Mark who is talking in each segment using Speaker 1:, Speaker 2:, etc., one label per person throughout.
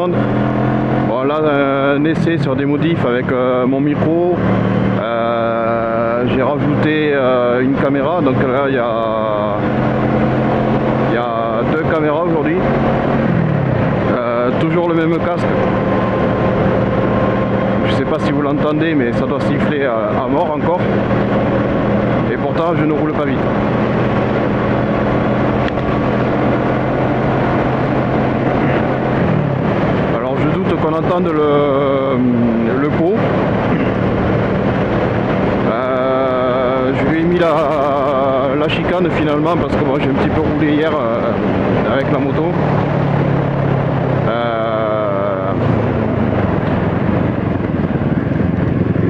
Speaker 1: Gironde. Bon, là, un essai sur des modifs avec mon micro. J'ai rajouté une caméra, donc là il y a 2 caméras aujourd'hui. Toujours le même casque. Je sais pas si vous l'entendez, mais ça doit siffler à mort encore. Et pourtant je ne roule pas vite. Alors je doute qu'on entende le pot. Je lui ai mis la chicane finalement parce que moi j'ai un petit peu roulé hier avec la moto.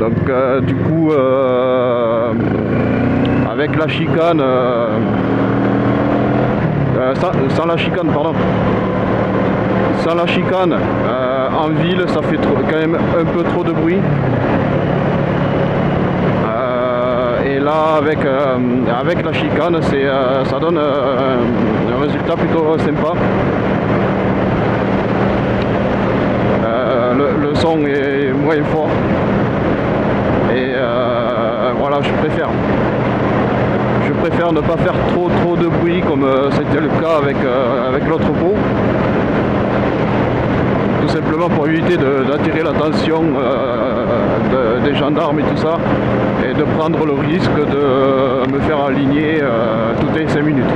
Speaker 1: Donc du coup avec la chicane sans la chicane pardon, sans la chicane en ville ça fait quand même un peu trop de bruit. Et là avec la chicane ça donne un résultat plutôt sympa. Le son est moins fort et voilà, je préfère ne pas faire trop de bruit comme c'était le cas avec l'autre pot, tout simplement pour éviter d'attirer l'attention des gendarmes et tout ça, et de prendre le risque de me faire aligner toutes les 5 minutes.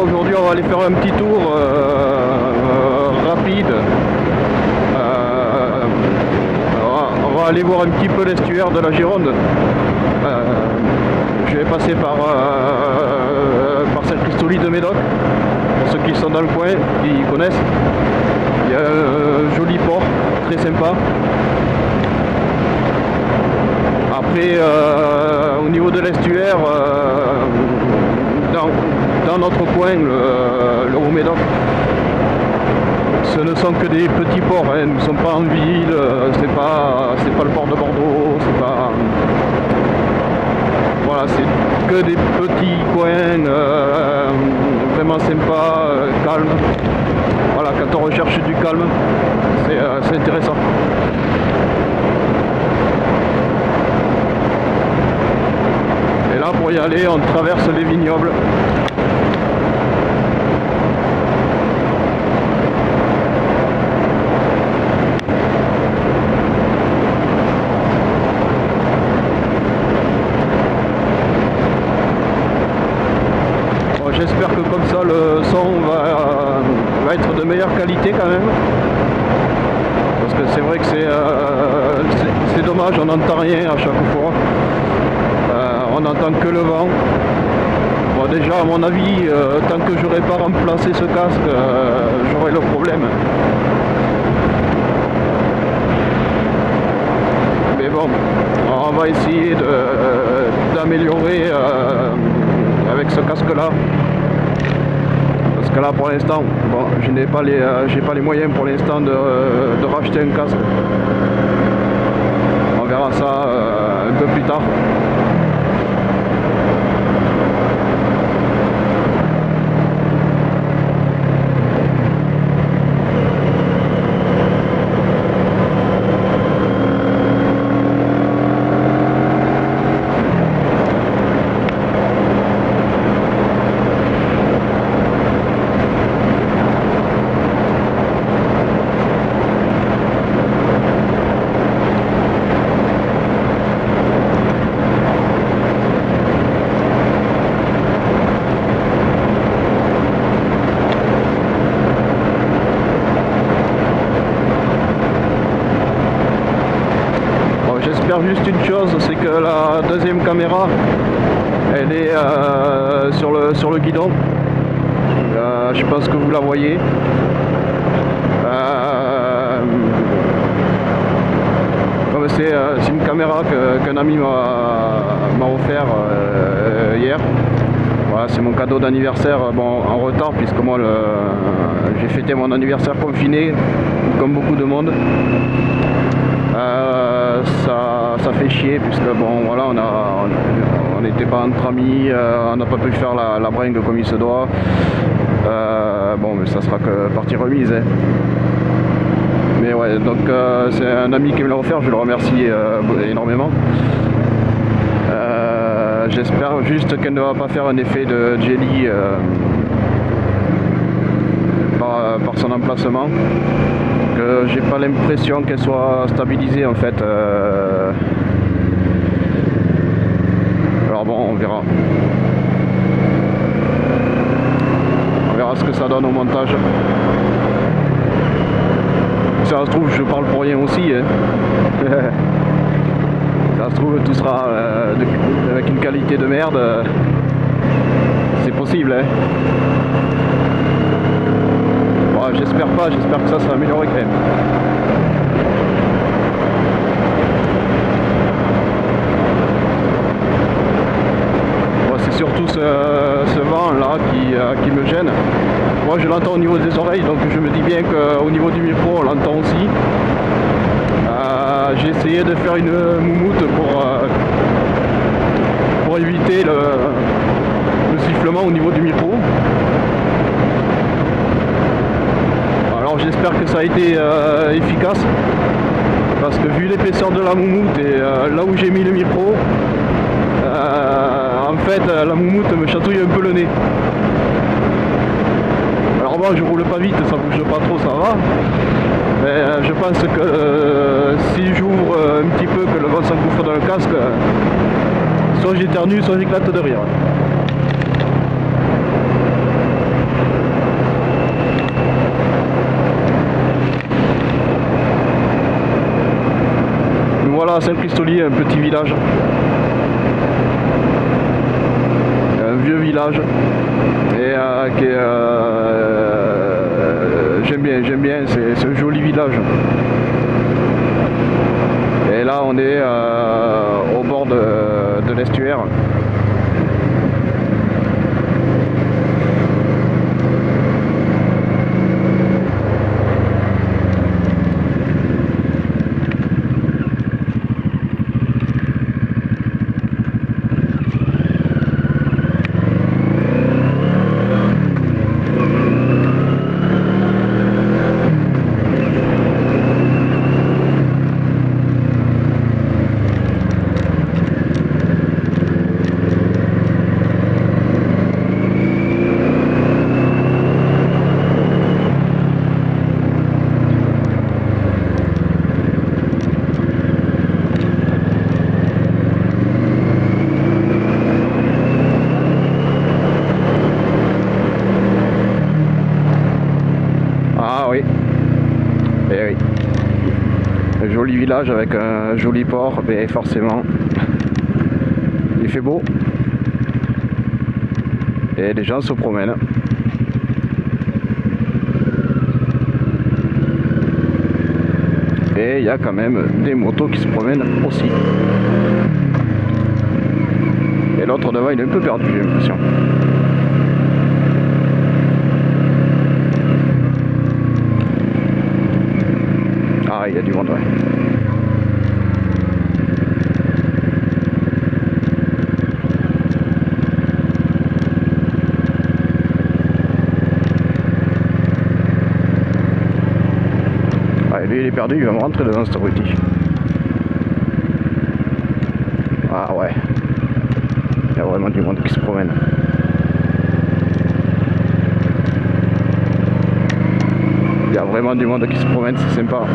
Speaker 1: Aujourd'hui on va aller faire un petit tour rapide. On va aller voir un petit peu l'estuaire de la Gironde. Je vais passer par Saint-Christoli de Médoc, pour ceux qui sont dans le coin, qui connaissent. Il y a un joli port, très sympa. Après au niveau de l'estuaire, dans notre coin, le Haut-Médoc, ce ne sont que des petits ports, hein. Nous ne sommes pas en ville, c'est pas le port de Bordeaux, c'est pas... Voilà, c'est que des petits coins vraiment sympas, calmes. Voilà, quand on recherche du calme, c'est intéressant. Et là, pour y aller, on traverse les vignobles. J'espère que comme ça le son va être de meilleure qualité quand même. Parce que c'est vrai que c'est dommage, on n'entend rien à chaque fois. On n'entend que le vent. Bon, déjà à mon avis, tant que j'aurai pas remplacé ce casque, j'aurai le problème. Mais bon, on va essayer d'améliorer avec ce casque là. Parce que là pour l'instant, bon, j'ai pas les moyens pour l'instant de racheter un casque. On verra ça un peu plus tard. Juste une chose, c'est que la deuxième caméra elle est sur le guidon. Je pense que vous la voyez. C'est une caméra qu'un ami m'a offert hier. Voilà, c'est mon cadeau d'anniversaire, bon, en retard, puisque moi j'ai fêté mon anniversaire confiné, comme beaucoup de monde. Ça fait chier, puisque bon, voilà, on n'était pas entre amis, on n'a pas pu faire la bringue comme il se doit. Bon, mais ça sera que partie remise, hein. Mais ouais, donc c'est un ami qui me l'a offert, je le remercie énormément. J'espère juste qu'elle ne va pas faire un effet de jelly par son emplacement, que j'ai pas l'impression qu'elle soit stabilisée en fait. Alors bon, on verra ce que ça donne au montage. Ça se trouve, je parle pour rien aussi, hein. Ça se trouve, tout sera avec une qualité de merde. C'est possible, hein. Bon, j'espère pas, j'espère que ça sera amélioré quand même. Bon, c'est surtout ce vent là qui me gêne. Moi je l'entends au niveau des oreilles, donc je me dis bien qu'au niveau du micro on l'entend aussi. J'ai essayé de faire une moumoute pour éviter le sifflement au niveau du micro. Alors j'espère que ça a été efficace, parce que vu l'épaisseur de la moumoute et là où j'ai mis le micro, en fait la moumoute me chatouille un peu le nez. Alors moi je roule pas vite, ça bouge pas trop, ça va. Mais je pense que si j'ouvre un petit peu, que le vent s'engouffre dans le casque, soit j'éternue, soit j'éclate de rire. Nous voilà à Saint-Christolier, un petit village. Un vieux village. Et qui est... j'aime bien, c'est un joli village. Et là on est au bord de l'estuaire. Ah oui, eh oui. Un joli village avec un joli port, mais forcément, il fait beau. Et les gens se promènent. Et il y a quand même des motos qui se promènent aussi. Et l'autre devant, il est un peu perdu, j'ai l'impression. Ah, il y a du monde, ouais. Ah, lui, il est perdu, il va me rentrer dedans, ce abruti. Ah, ouais. Il y a vraiment du monde qui se promène. Il y a vraiment du monde qui se promène, c'est sympa.